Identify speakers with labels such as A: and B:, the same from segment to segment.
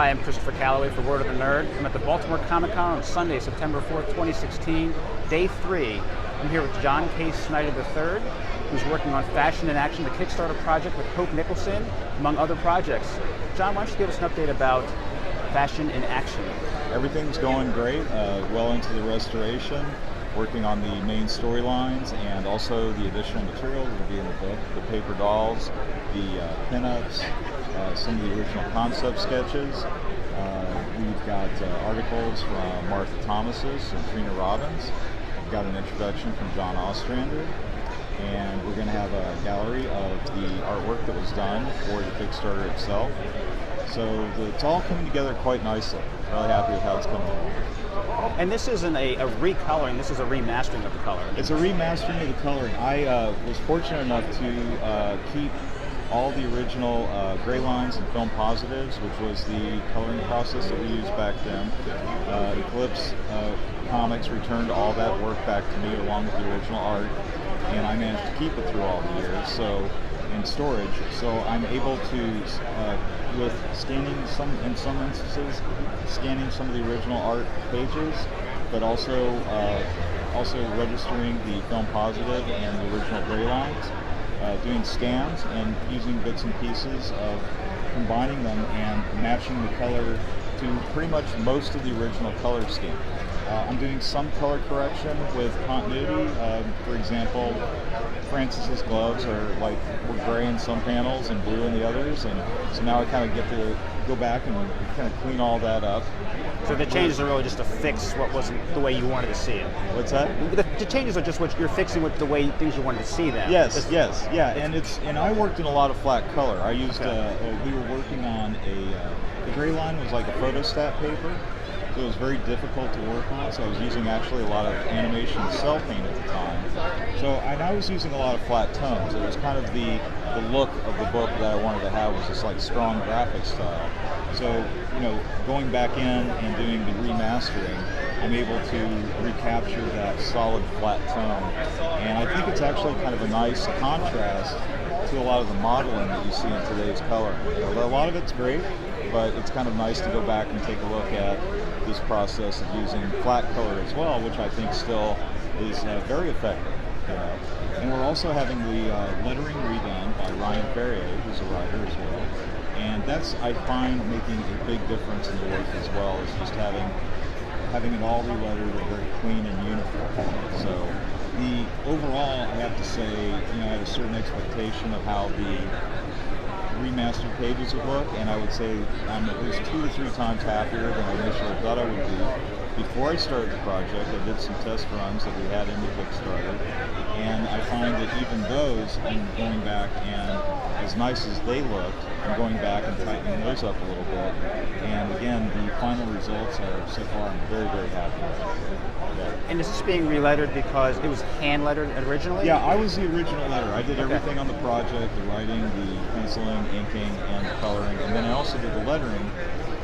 A: Hi, I'm Christopher Calloway for Word of the Nerd. I'm at the Baltimore Comic Con on Sunday, September 4th, 2016, Day 3. I'm here with John K. Snyder III, who's working on Fashion in Action, the Kickstarter project with Hope Nicholson, among other projects. John, why don't you give us an update about Fashion in Action?
B: Everything's going great, well into the restoration, working on the main storylines and also the additional materials that will be in the book, the paper dolls, the pinups, some of the original concept sketches. We've got articles from Martha Thomases and Trina Robbins. We've got an introduction from John Ostrander, and we're going to have a gallery of the artwork that was done for the Kickstarter itself. So it's all coming together quite nicely. Really happy with how it's coming along.
A: And this isn't a recoloring, this is a remastering of the coloring.
B: It's a remastering of the coloring. I was fortunate enough to keep all the original gray lines and film positives, which was the coloring process that we used back then. Eclipse Comics returned all that work back to me along with the original art, and I managed to keep it through all the years. So in storage, so I'm able to, with scanning in some instances, scanning some of the original art pages, but also registering the film positive and the original gray lines, doing scans and using bits and pieces of combining them and matching the color to pretty much most of the original color scheme. I'm doing some color correction with continuity. For example, Francis's gloves were gray in some panels and blue in the others, and so now I kind of get to go back and kind of clean all that up.
A: So the changes are really just to fix what wasn't the way you wanted to see it.
B: What's that?
A: The changes are just what you're fixing with the way things you wanted to see them.
B: Yes, yeah, and I worked in a lot of flat color. I used we were working on the gray line was like a photostat paper. So it was very difficult to work on, so I was using actually a lot of animation cell paint at the time. So I was using a lot of flat tones. It was kind of the look of the book that I wanted to have was this like strong graphic style. So, going back in and doing the remastering, I'm able to recapture that solid flat tone. And I think it's actually kind of a nice contrast to a lot of the modeling that you see in today's color. A lot of it's great, but it's kind of nice to go back and take a look at this process of using flat color as well, which I think still is very effective. And we're also having the lettering redone by Ryan Ferrier, who's a writer as well. And that's, I find, making a big difference in the work as well, is just having it all relettered and very clean and uniform. So overall, I have to say, I had a certain expectation of how the remastered pages would look, and I would say I'm at least 2 to 3 times happier than I initially thought I would be. Before I started the project, I did some test runs that we had in the Kickstarter, and I find that even those, I'm going back and as nice as they looked, I'm going back and tightening those up a little bit. And again, the final results are, so far, I'm very, very happy with. Yeah.
A: And is this being relettered because it was hand lettered originally?
B: Yeah, I was the original letterer. I did everything on the project, the writing, the penciling, inking, and the coloring, and then I also did the lettering,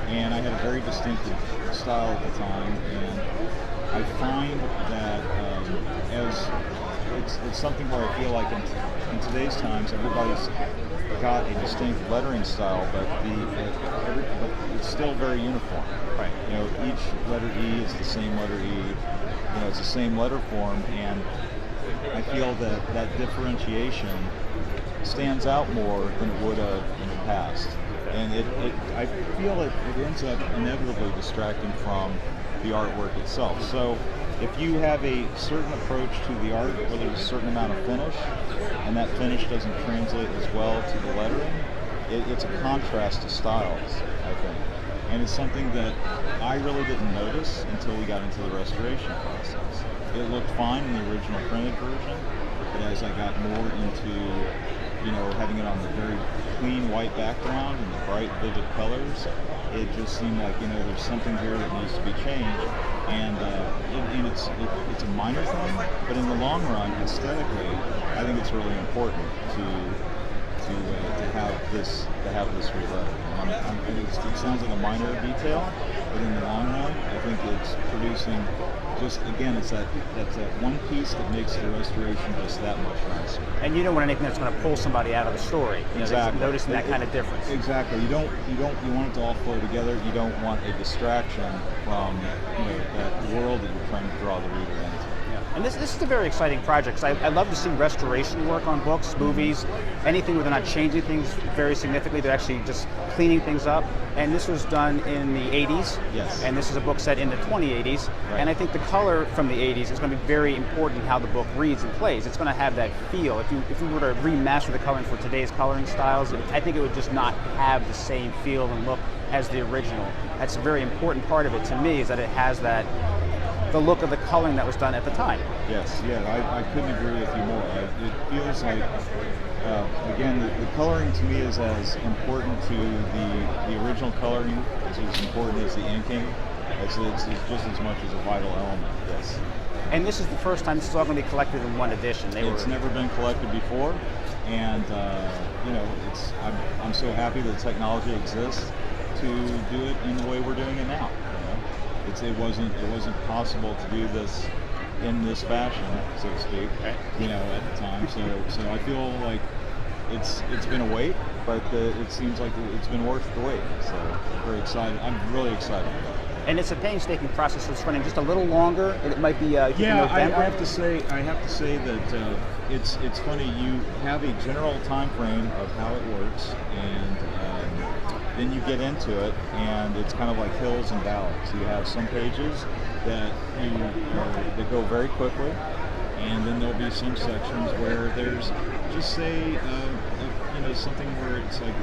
B: and I had a very distinctive style at the time, and I find that it's something where I feel like in today's times, everybody's got a distinct lettering style, but it's still very uniform.
A: Right.
B: Each letter E is the same letter E. It's the same letter form, and I feel that differentiation stands out more than it would have in the past. And I feel it ends up inevitably distracting from the artwork itself. So if you have a certain approach to the art where there's a certain amount of finish, and that finish doesn't translate as well to the lettering, it's a contrast to styles, I think. And it's something that I really didn't notice until we got into the restoration process. It looked fine in the original printed version, but as I got more into having it on the very clean white background and the bright, vivid colors, it just seemed like, there's something here that needs to be changed. And it's a minor thing, but in the long run, aesthetically, I think it's really important to to have this reload. It sounds like a minor detail, but in the long run, I think it's producing just, again, it's that one piece that makes the restoration just that much nicer.
A: And you don't want anything that's going to pull somebody out of the story.
B: Exactly.
A: Noticing that kind of difference.
B: Exactly. You want it to all flow together. You don't want a distraction from that world that you're trying to draw the reader into.
A: And this is a very exciting project, because I love to see restoration work on books, movies, anything where they're not changing things very significantly, they're actually just cleaning things up. And this was done in the 80s.
B: Yes.
A: And this is a book set in the 2080s.
B: Right.
A: And I think the color from the 80s is going to be very important in how the book reads and plays. It's going to have that feel. If you were to remaster the coloring for today's coloring styles, I think it would just not have the same feel and look as the original. That's a very important part of it to me, is that it has the look of the coloring that was done at the time.
B: Yes, yeah, I couldn't agree with you more. It feels like, again, the coloring to me is as important to the original coloring as important as the inking. It's just as much as a vital element, yes.
A: And this is the first time this is all going to be collected in one edition.
B: It's never been collected before, and I'm so happy that technology exists to do it in the way we're doing it now. It wasn't possible to do this in this fashion, so to speak, at the time. So I feel like it's been a wait, but it seems like it's been worth the wait. So I'm very excited. I'm really excited about it.
A: And it's a painstaking process. It's running just a little longer, and it might be
B: November.
A: I
B: have to say that it's funny. You have a general time frame of how it works, and then you get into it, and it's kind of like hills and valleys. You have some pages that go very quickly, and then there'll be some sections where there's just say something where it's like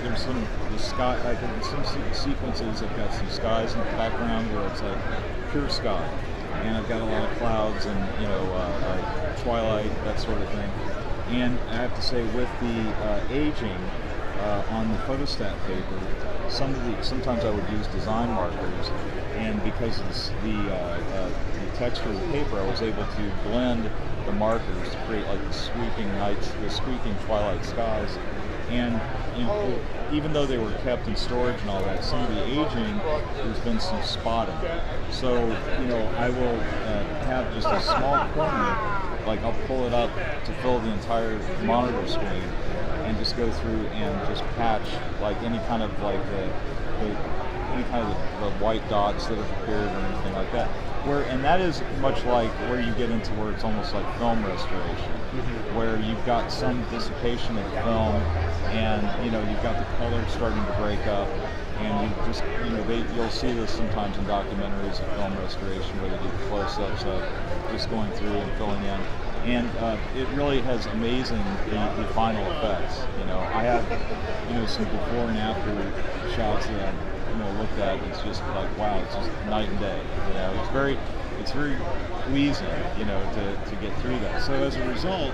B: there's the sky. Like in some sequences, I've got some skies in the background where it's like pure sky, and I've got a lot of clouds and twilight, that sort of thing. And I have to say, with the aging on the photostat paper, sometimes I would use design markers, and because of the texture of the paper, I was able to blend the markers to create like the sweeping nights, the squeaking twilight skies. And even though they were kept in storage and all that, some of the aging, there's been some spotting. So I will have just a small corner, like I'll pull it up to fill the entire monitor screen, and just go through and just patch like any kind of like the white dots that have appeared or anything like that. And that is much like where you get into where it's almost like film restoration, where you've got some dissipation of film, and you've got the color starting to break up, and you just you'll see this sometimes in documentaries of film restoration where they do close-ups of just going through and filling in. And it really has amazing the final effects. I have some before and after shots that I looked at. It's just like, wow, it's just night and day. It's very pleasing, to get through that. So as a result,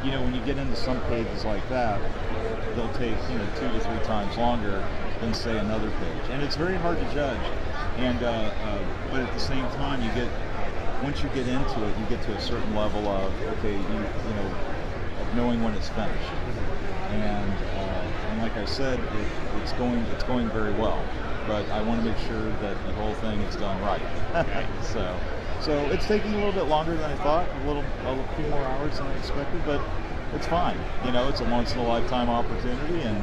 B: when you get into some pages like that, they'll take 2 to 3 times longer than say another page, and it's very hard to judge. And but at the same time, once you get into it, you get to a certain level of of knowing when it's finished. And like I said, it's going very well. But I want to make sure that the whole thing is done right. So it's taking a little bit longer than I thought, a few more hours than I expected, but it's fine. It's a once in a lifetime opportunity, and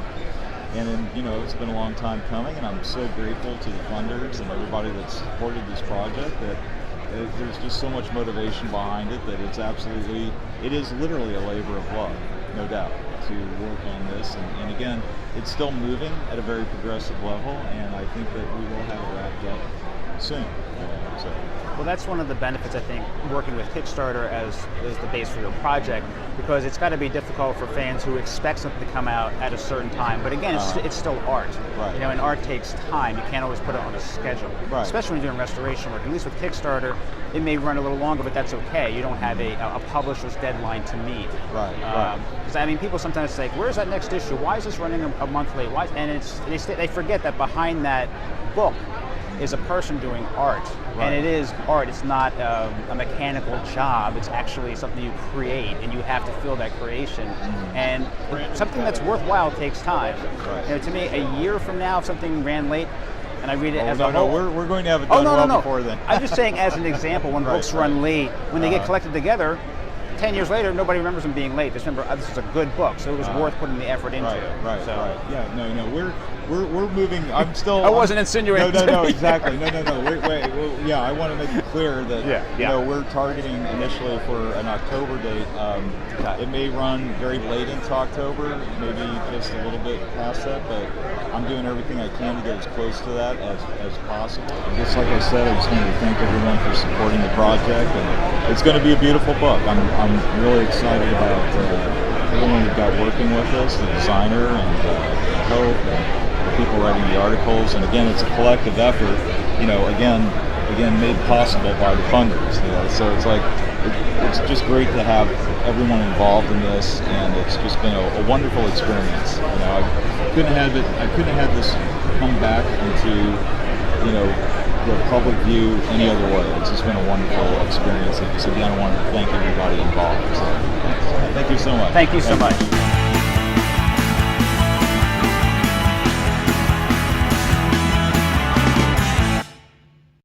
B: it's been a long time coming, and I'm so grateful to the funders and everybody that supported this project. That there's just so much motivation behind it that it is literally a labor of love, no doubt, to work on this. And again, it's still moving at a very progressive level, and I think that we will have it wrapped up soon.
A: Well, that's one of the benefits, I think, working with Kickstarter as the base for your project, because it's got to be difficult for fans who expect something to come out at a certain time. But again, it's still art.
B: Right.
A: And art takes time. You can't always put it on a schedule,
B: right.
A: Especially when you're doing restoration work. At least with Kickstarter, it may run a little longer, but that's okay. You don't have a publisher's deadline to meet.
B: Right.
A: Because people sometimes say, "Where's that next issue? Why is this running a month late?" And they forget that behind that book is a person doing art, and it is art. It's not a mechanical job. It's actually something you create, and you have to feel that creation. And something that's worthwhile takes time. You know, to me, a year from now, if something ran late, and I read it as a whole.
B: We're going to have it done before then.
A: I'm just saying, as an example, when books run late, when they get collected together, 10 years later, nobody remembers them being late. They just remember, this is a good book, so it was worth putting the effort into.
B: Right. Yeah, no, we're moving. I'm still.
A: I wasn't insinuating.
B: No, exactly. No. Wait. Well, yeah, I want to make it clear that you know, we're targeting initially for an October date. It may run very late into October, maybe just a little bit past that, but I'm doing everything I can to get as close to that as possible. And just like I said, I just wanted to thank everyone for supporting the project, and it's going to be a beautiful book. I'm really excited about everyone we've got working with us, the designer and Hope, and the people writing the articles. And again, it's a collective effort. You know, again made possible by the funders. You know, so it's like it's just great to have everyone involved in this, and it's just been a wonderful experience. You know, I couldn't have this come back into, you know, the public view any other way. It's just been a wonderful experience. And so again, I want to thank everybody involved. So thank you so much.
A: Thank you so much.